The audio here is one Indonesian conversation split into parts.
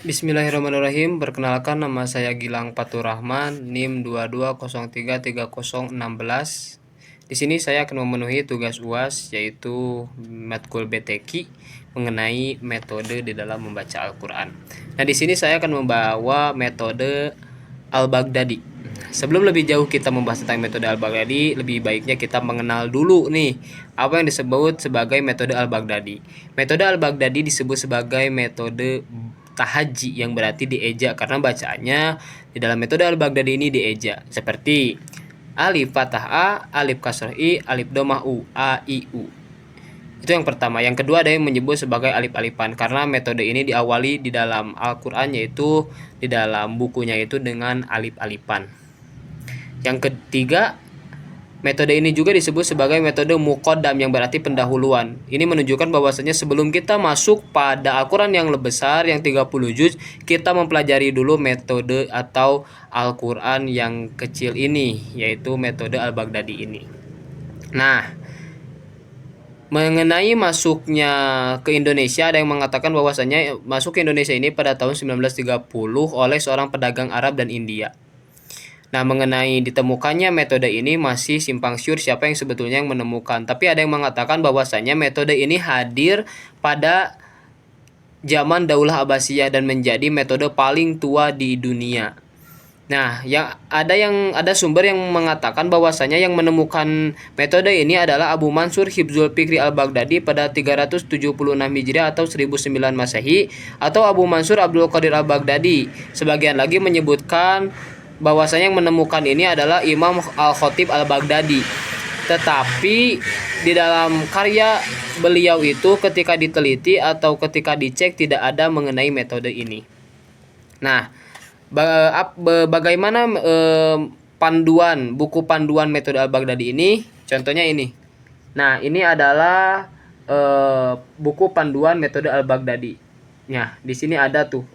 Bismillahirrahmanirrahim. Perkenalkan, nama saya Gilang Faturrahman, NIM 22033016. Di sini saya akan memenuhi tugas UAS yaitu matkul BTQ mengenai metode di dalam membaca Al-Qur'an. Nah, di sini saya akan membawa metode Al-Baghdadi. Sebelum lebih jauh kita membahas tentang metode Al-Baghdadi, lebih baiknya kita mengenal dulu nih apa yang disebut sebagai metode Al-Baghdadi. Metode Al-Baghdadi disebut sebagai metode tahaji, yang berarti dieja karena bacaannya di dalam metode Al-Baghdadi ini dieja, seperti alif fathah a, alif kasroh i, alif domah u, a i u. Itu yang pertama. Yang kedua ada yang menyebut sebagai alif-alifan karena metode ini diawali di dalam Al-Qur'an, yaitu di dalam bukunya itu dengan alif-alifan. Yang ketiga, metode ini juga disebut sebagai metode muqaddam, yang berarti pendahuluan. Ini menunjukkan bahwasanya sebelum kita masuk pada Al-Qur'an yang lebih besar yang 30 juz, kita mempelajari dulu metode atau Al-Qur'an yang kecil ini, yaitu metode Al-Baghdadi ini. Nah, mengenai masuknya ke Indonesia, ada yang mengatakan bahwasanya masuk ke Indonesia ini pada tahun 1930 oleh seorang pedagang Arab dan India. Nah, mengenai ditemukannya metode ini masih simpang siur siapa yang sebetulnya yang menemukan. Tapi ada yang mengatakan bahwasanya metode ini hadir pada zaman Daulah Abbasiyah dan menjadi metode paling tua di dunia. Nah, ada sumber yang mengatakan bahwasanya yang menemukan metode ini adalah Abu Mansur Hibzul Fikri Al-Baghdadi pada 376 Hijriah atau 1009 Masehi, atau Abu Mansur Abdul Qadir Al-Baghdadi. Sebagian lagi menyebutkan bahwasanya yang menemukan ini adalah Imam Al-Khatib Al-Baghdadi. Tetapi di dalam karya beliau itu ketika diteliti atau ketika dicek tidak ada mengenai metode ini. Nah, bagaimana buku panduan metode Al-Baghdadi ini? Contohnya ini. Nah, ini adalah buku panduan metode Al-Baghdadi. Nah, di sini ada tuh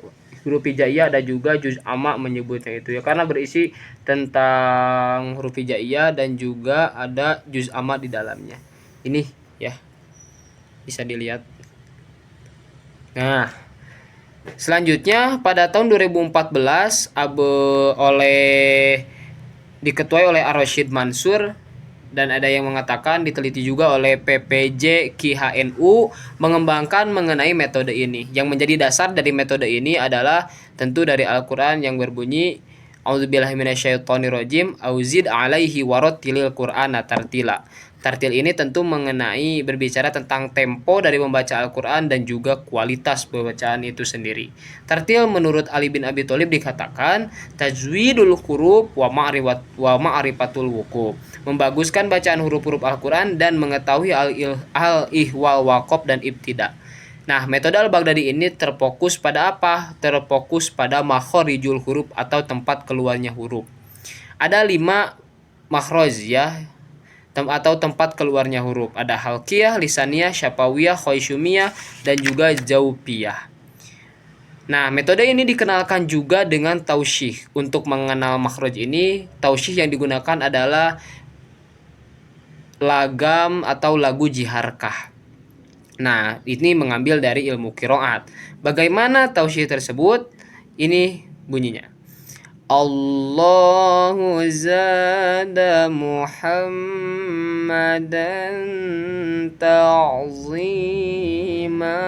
huruf hijaiyah, ada juga juz amma menyebutnya itu ya, karena berisi tentang huruf hijaiyah dan juga ada juz amma di dalamnya. Ini ya, bisa dilihat. Nah, selanjutnya pada tahun 2014 diketuai oleh Ar-Rasyid Mansur, dan ada yang mengatakan diteliti juga oleh PPJ KHNU mengembangkan mengenai metode ini. Yang menjadi dasar dari metode ini adalah tentu dari Al-Qur'an yang berbunyi A'udzubillahi minasyaitonirrajim auzid alaihi warattilil Qur'ana tartila. Tartil ini tentu mengenai berbicara tentang tempo dari membaca Al-Qur'an dan juga kualitas pembacaan itu sendiri. Tartil menurut Ali bin Abi Thalib dikatakan tajwidul huruf wa ma'rifatul wuquf, membaguskan bacaan huruf-huruf Al-Qur'an dan mengetahui al-ihwal waqaf dan ibtida. Nah, metode Al-Baghdadi ini terfokus pada apa? Terfokus pada makhorijul huruf atau tempat keluarnya huruf. Ada 5 makhraj ya, atau tempat keluarnya huruf. Ada halqiyah, lisaniyah, syafawiyah, khaisyumiyah, dan juga jaupiyah. Nah, metode ini dikenalkan juga dengan tausyih. Untuk mengenal makhraj ini, tausyih yang digunakan adalah lagam atau lagu jiharkah. Nah, ini mengambil dari ilmu qiraat. Bagaimana tausyih tersebut? Ini bunyinya. Allahu zada Muhammadan ta'zima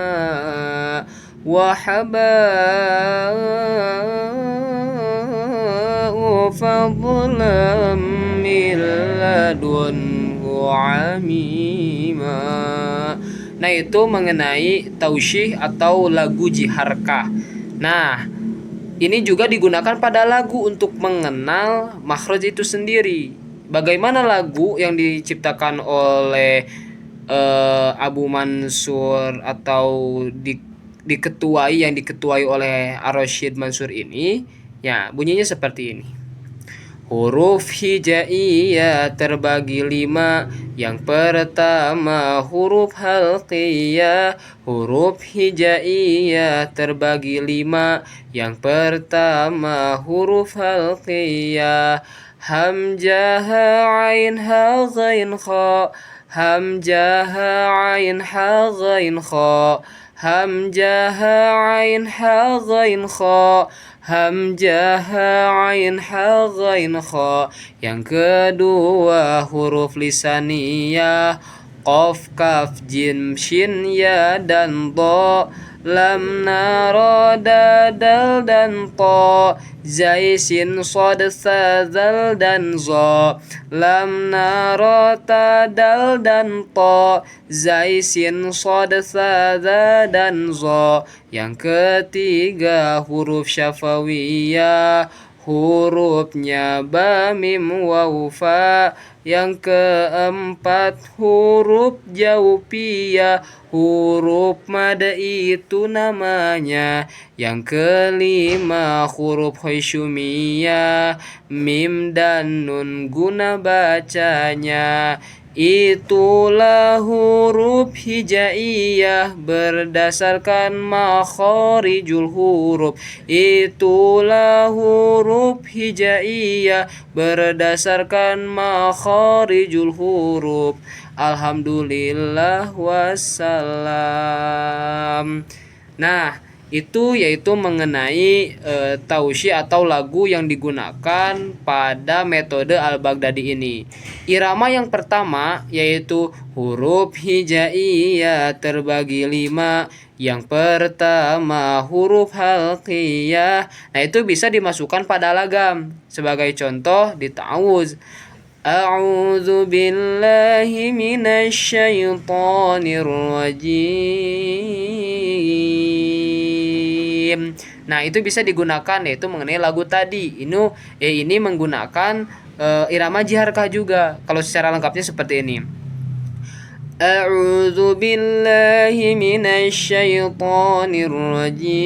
wa haba'u fadlam min ladunhu amima. Nah, itu mengenai tausyih atau lagu jiharkah. Nah, ini juga digunakan pada lagu untuk mengenal makhraj itu sendiri. Bagaimana lagu yang diciptakan oleh Abu Mansur atau diketuai oleh Ar-Rasyid Mansur ini? Ya, bunyinya seperti ini. Huruf hijaiyah terbagi 5. Yang pertama huruf halqiyah. Huruf hijaiyah terbagi 5. Yang pertama huruf halqiyah. Hamzah ain ha ghain kha. Hamzah ain ha ghain kha. hamzah ain ha ghain kha, hamzah ain ha ghain kha. Yang kedua huruf lisaniyah, qaf kaf jim shin ya dan dha, lam nara dal dan ta, zai sin shad sa zal dan za, lam nara ta dal dan ta, zai sin shad sa za dan za. Yang ketiga huruf syafawiyah, hurufnya ba mim waw fa. Yang keempat huruf jaupiyah, huruf mad itu namanya. Yang kelima huruf khusyumiyah, mim dan nun guna bacanya. Itulah huruf hijaiyah berdasarkan makharijul huruf. Itulah huruf hijaiyah berdasarkan makharijul huruf. Alhamdulillah wassalam. Nah, itu yaitu mengenai tausi atau lagu yang digunakan pada metode Al-Baghdadi ini. Irama yang pertama yaitu huruf hijaiyah terbagi 5. Yang pertama huruf halqiyah. Nah, itu bisa dimasukkan pada lagam. Sebagai contoh di ta'awuz, a'udzu billahi minasy syaithanir rajim. Nah, itu bisa digunakan yaitu mengenai lagu tadi. Ini menggunakan irama jiharkah juga. Kalau secara lengkapnya seperti ini. A'udzu billahi minasy syaithanir rajim.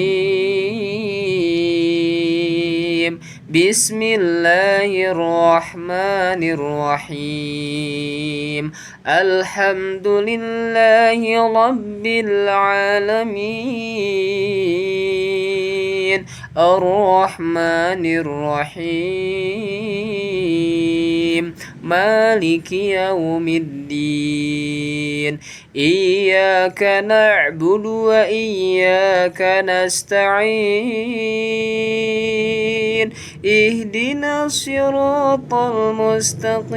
Bismillahirrahmanirrahim. Alhamdulillahi rabbil alamin. Ar-Rahmanir-Rahim. Maliki yaumiddin. Iyyaka na'budu wa iyyaka nasta'in. Ihdinas siratal mustaqim.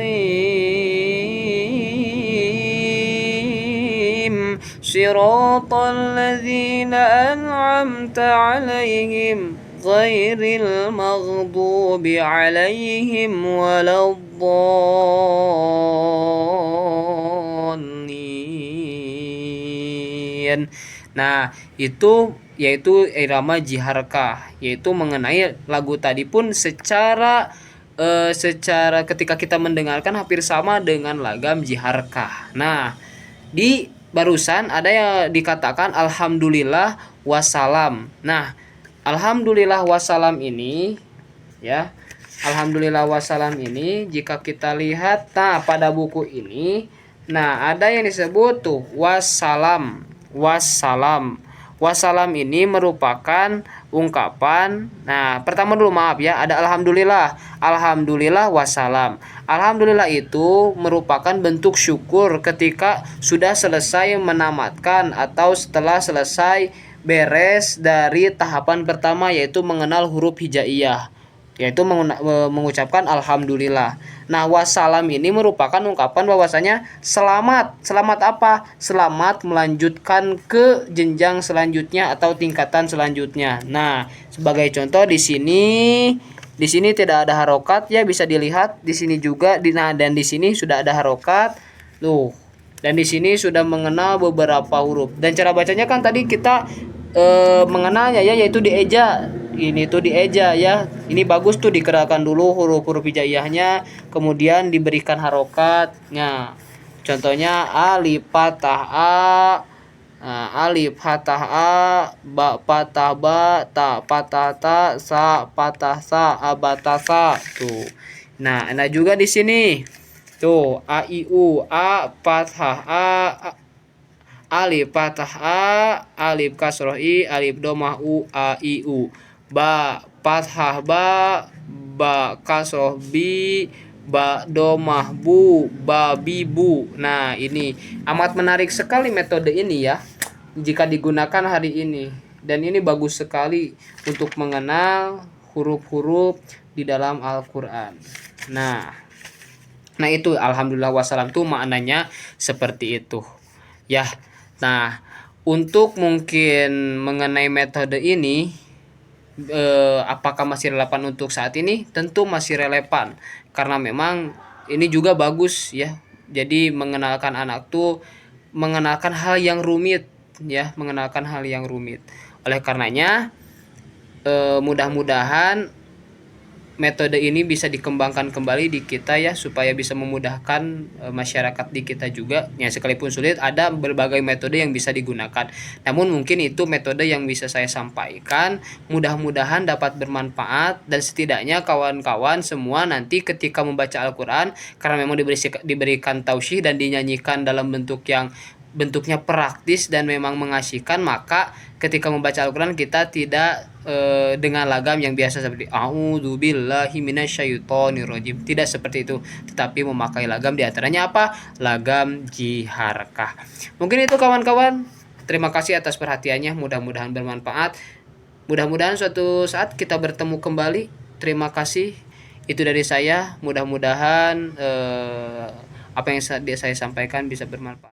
Siratal ladzina an'amta 'alaihim ghairil maghdubi 'alaihim waladdallin. Nah, itu yaitu irama jiharkah, yaitu mengenai lagu tadi pun secara ketika kita mendengarkan hampir sama dengan lagam jiharkah. Nah, di barusan ada yang dikatakan alhamdulillah wassalam. Nah, alhamdulillah wassalam ini ya, alhamdulillah wassalam ini jika kita lihat pada buku ini, ada yang disebut tuh wassalam. Wassalam ini merupakan ungkapan. Nah, pertama dulu maaf ya, ada alhamdulillah. Alhamdulillah wassalam. Alhamdulillah itu merupakan bentuk syukur ketika sudah selesai menamatkan atau setelah selesai beres dari tahapan pertama, yaitu mengenal huruf hijaiyah, yaitu mengucapkan alhamdulillah. Nah, wassalam ini merupakan ungkapan bahwasanya selamat. Selamat apa? Selamat melanjutkan ke jenjang selanjutnya atau tingkatan selanjutnya. Nah, sebagai contoh di sini tidak ada harokat ya, bisa dilihat di sini juga dan di sini sudah ada harokat. Tuh. Dan di sini sudah mengenal beberapa huruf. Dan cara bacanya kan tadi kita mengenalnya ya, yaitu dieja. Ini tuh dieja ya. Ini bagus tuh dikerahkan dulu huruf-huruf hijaiyahnya, kemudian diberikan harokatnya. Contohnya alif fathah a, alif fathah a, ba fathah ba, ta fathah ta, sa fathah sa, abatasa tuh. Nah, ada juga di sini. Tuh, a i u, a fathah a, alif fathah a, alif kasroh i, alif domah u, a i u. Ba fathah ba, ba kasroh bi, ba domah bu, ba bi bu. Nah, ini amat menarik sekali metode ini ya. jika digunakan hari ini. Dan ini bagus sekali untuk mengenal huruf-huruf di dalam Al-Qur'an. Nah itu alhamdulillah wassalam tuh maknanya seperti itu. Ya. Nah, untuk mungkin mengenai metode ini apakah masih relevan untuk saat ini? Tentu masih relevan karena memang ini juga bagus ya. Jadi mengenalkan anak tuh mengenalkan hal yang rumit ya, mengenalkan hal yang rumit. Oleh karenanya mudah-mudahan metode ini bisa dikembangkan kembali di kita ya, supaya bisa memudahkan masyarakat di kita juga ya. Sekalipun sulit, ada berbagai metode yang bisa digunakan, namun mungkin itu metode yang bisa saya sampaikan. Mudah-mudahan dapat bermanfaat, dan setidaknya kawan-kawan semua nanti ketika membaca Al-Quran, karena memang diberikan tausyih dan dinyanyikan dalam bentuknya praktis dan memang mengasihkan, maka ketika membaca Al-Quran kita tidak dengan lagam yang biasa seperti a'udzubillahi minasyaitonirrajim, tidak seperti itu, tetapi memakai lagam, diantaranya apa? Lagam jiharkah. Mungkin itu kawan-kawan, terima kasih atas perhatiannya, mudah-mudahan bermanfaat, mudah-mudahan suatu saat kita bertemu kembali. Terima kasih, itu dari saya. Mudah-mudahan apa yang saya sampaikan bisa bermanfaat.